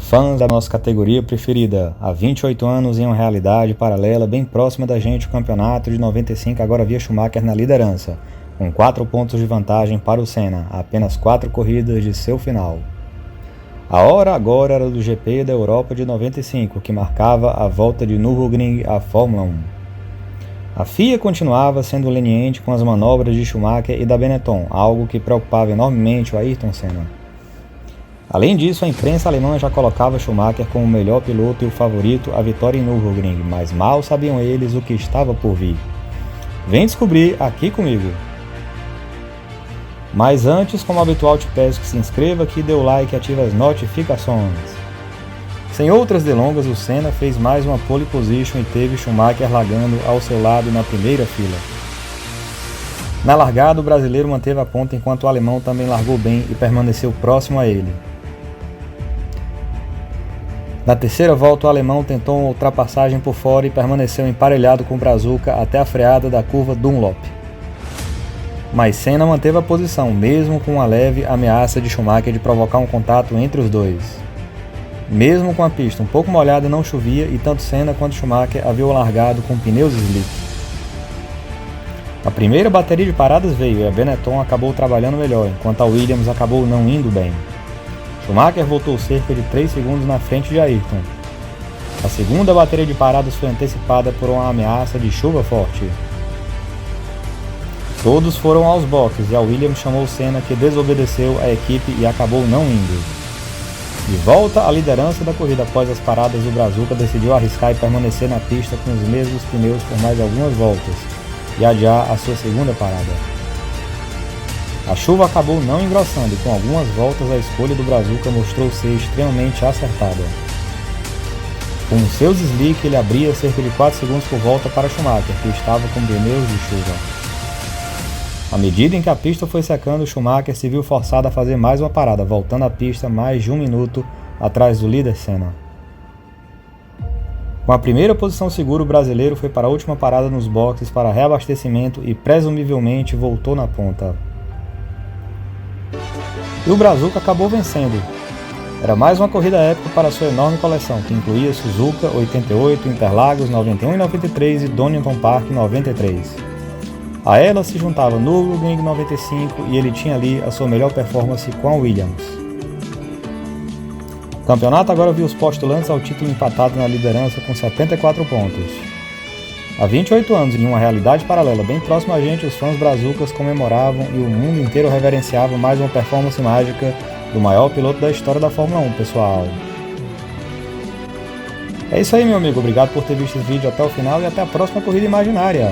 Fãs da nossa categoria preferida, há 28 anos em uma realidade paralela bem próxima da gente, o campeonato de 95 agora via Schumacher na liderança, com 4 pontos de vantagem para o Senna, a apenas 4 corridas de seu final. A hora agora era do GP da Europa de 95, que marcava a volta de Nürburgring à Fórmula 1. A FIA continuava sendo leniente com as manobras de Schumacher e da Benetton, algo que preocupava enormemente o Ayrton Senna. Além disso, a imprensa alemã já colocava Schumacher como o melhor piloto e o favorito à vitória em Nürburgring, mas mal sabiam eles o que estava por vir. Vem descobrir aqui comigo! Mas antes, como habitual, te peço que se inscreva aqui, dê o like e ative as notificações. Sem outras delongas, o Senna fez mais uma pole position e teve Schumacher largando ao seu lado na primeira fila. Na largada, o brasileiro manteve a ponta enquanto o alemão também largou bem e permaneceu próximo a ele. Na terceira volta, o alemão tentou uma ultrapassagem por fora e permaneceu emparelhado com o Brazuca até a freada da curva Dunlop. Mas Senna manteve a posição, mesmo com uma leve ameaça de Schumacher de provocar um contato entre os dois. Mesmo com a pista um pouco molhada, não chovia e tanto Senna quanto Schumacher haviam largado com pneus slick. A primeira bateria de paradas veio e a Benetton acabou trabalhando melhor, enquanto a Williams acabou não indo bem. Schumacher voltou cerca de 3 segundos na frente de Ayrton. A segunda bateria de paradas foi antecipada por uma ameaça de chuva forte. Todos foram aos boxes e a Williams chamou Senna, que desobedeceu a equipe e acabou não indo. De volta à liderança da corrida após as paradas, o Brazuca decidiu arriscar e permanecer na pista com os mesmos pneus por mais algumas voltas e adiar a sua segunda parada. A chuva acabou não engrossando e com algumas voltas a escolha do Brazuca mostrou ser extremamente acertada. Com seus slick ele abria cerca de 4 segundos por volta para Schumacher, que estava com pneus de chuva. À medida em que a pista foi secando, Schumacher se viu forçado a fazer mais uma parada, voltando à pista mais de 1 minuto atrás do líder Senna. Com a primeira posição segura, o brasileiro foi para a última parada nos boxes para reabastecimento e presumivelmente voltou na ponta. E o Brazuca acabou vencendo. Era mais uma corrida épica para sua enorme coleção, que incluía Suzuka 88, Interlagos 91 e 93 e Donington Park 93. A ela se juntava Nürburgring 95 e ele tinha ali a sua melhor performance com a Williams. O campeonato agora viu os postulantes ao título empatados na liderança com 74 pontos. Há 28 anos, em uma realidade paralela bem próxima a gente, os fãs brazucas comemoravam e o mundo inteiro reverenciava mais uma performance mágica do maior piloto da história da Fórmula 1, pessoal. É isso aí, meu amigo. Obrigado por ter visto esse vídeo até o final e até a próxima corrida imaginária.